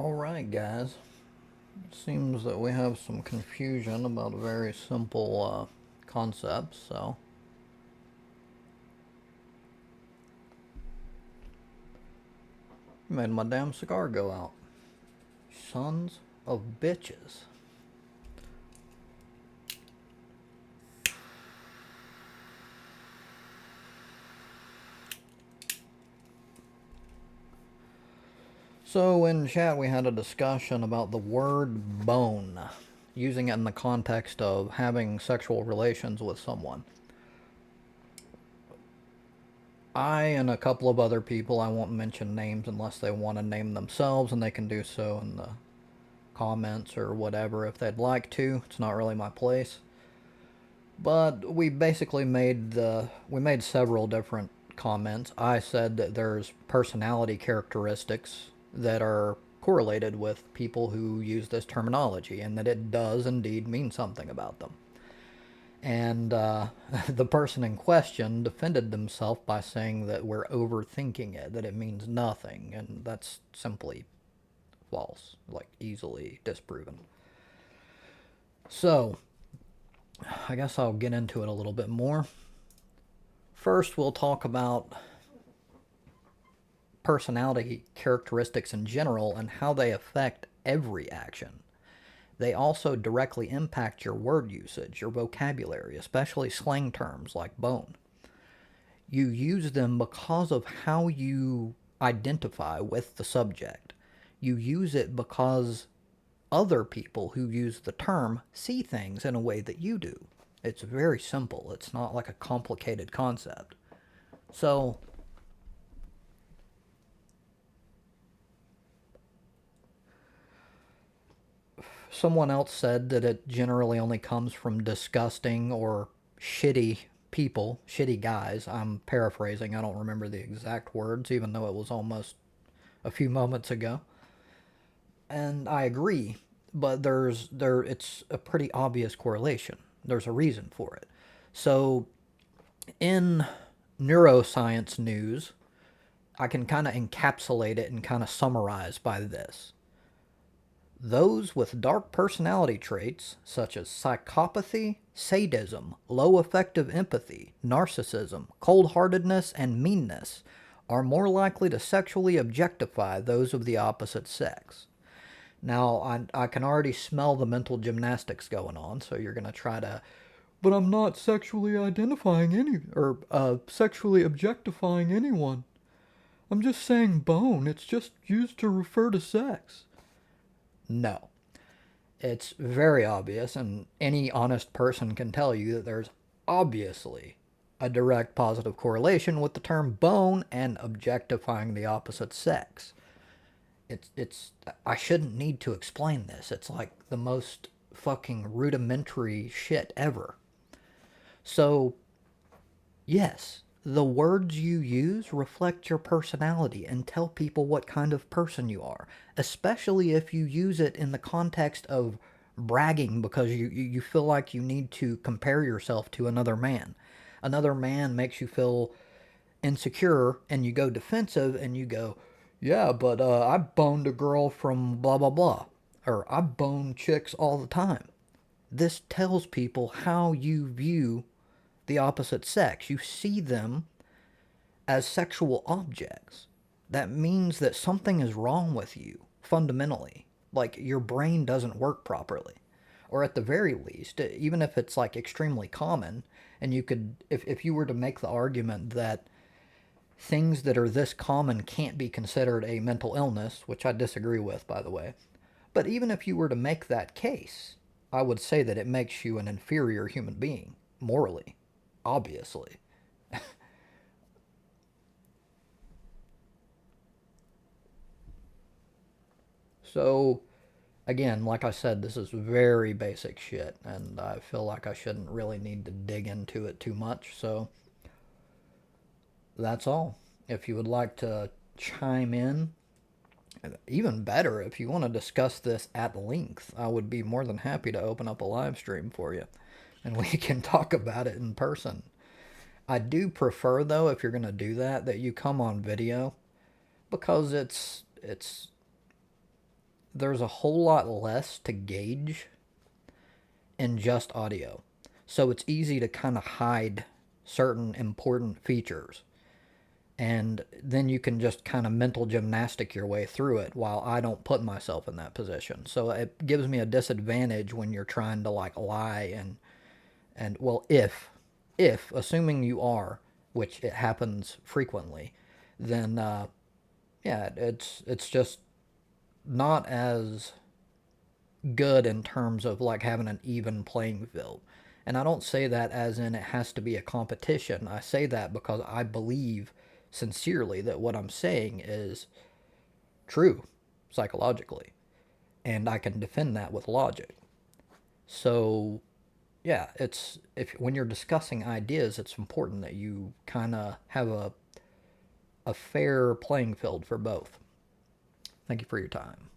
Alright, guys. It seems that we have some confusion about a very simple concept, so. You made my damn cigar go out. Sons of bitches. So, in chat, we had a discussion about the word bone, using it in the context of having sexual relations with someone. I and a couple of other people, I won't mention names unless they want to name themselves, and they can do so in the comments or whatever if they'd like to. It's not really my place. But we basically we made several different comments. I said that there's personality characteristics that are correlated with people who use this terminology, and that it does indeed mean something about them. And the person in question defended themselves by saying that we're overthinking it, that it means nothing, and that's simply false, like easily disproven. So, I guess I'll get into it a little bit more. First, we'll talk about personality characteristics in general and how they affect every action. They also directly impact your word usage, your vocabulary, especially slang terms like bone. You use them because of how you identify with the subject. You use it because other people who use the term see things in a way that you do. It's very simple. It's not like a complicated concept. So, someone else said that it generally only comes from disgusting or shitty people, shitty guys. I'm paraphrasing. I don't remember the exact words, even though it was almost a few moments ago. And I agree, but it's a pretty obvious correlation. There's a reason for it. So, in neuroscience news, I can kind of encapsulate it and kind of summarize by this. Those with dark personality traits such as psychopathy, sadism, low affective empathy, narcissism, cold heartedness, and meanness are more likely to sexually objectify those of the opposite sex. Now, I can already smell the mental gymnastics going on, so you're going to try to, but I'm not sexually identifying sexually objectifying anyone. I'm just saying bone. It's just used to refer to sex. No. It's very obvious, and any honest person can tell you that there's obviously a direct positive correlation with the term bone and objectifying the opposite sex. It's I shouldn't need to explain this. It's like the most fucking rudimentary shit ever. So, yes, the words you use reflect your personality and tell people what kind of person you are, especially if you use it in the context of bragging because you feel like you need to compare yourself to another man. Another man makes you feel insecure and you go defensive and you go, yeah, but I boned a girl from blah, blah, blah. Or I bone chicks all the time. This tells people how you view the opposite sex. You see them as sexual objects. That means that something is wrong with you, fundamentally. Like your brain doesn't work properly. Or at the very least, even if it's like extremely common, and you could, if you were to make the argument that things that are this common can't be considered a mental illness, which I disagree with, by the way. But even if you were to make that case, I would say that it makes you an inferior human being, morally, obviously. So, again, like I said, this is very basic shit, and I feel like I shouldn't really need to dig into it too much, so that's all. If you would like to chime in, even better, if you want to discuss this at length, I would be more than happy to open up a live stream for you and we can talk about it in person. I do prefer, though, if you're going to do that, that you come on video because it's there's a whole lot less to gauge in just audio. So it's easy to kind of hide certain important features. And then you can just kind of mental gymnastic your way through it while I don't put myself in that position. So it gives me a disadvantage when you're trying to like lie and well, if assuming you are, which it happens frequently, then yeah, it's just not as good in terms of like having an even playing field. And I don't say that as in it has to be a competition. I say that because I believe sincerely that what I'm saying is true psychologically, and I can defend that with logic. So, yeah, it's if when you're discussing ideas, it's important that you kind of have a fair playing field for both. Thank you for your time.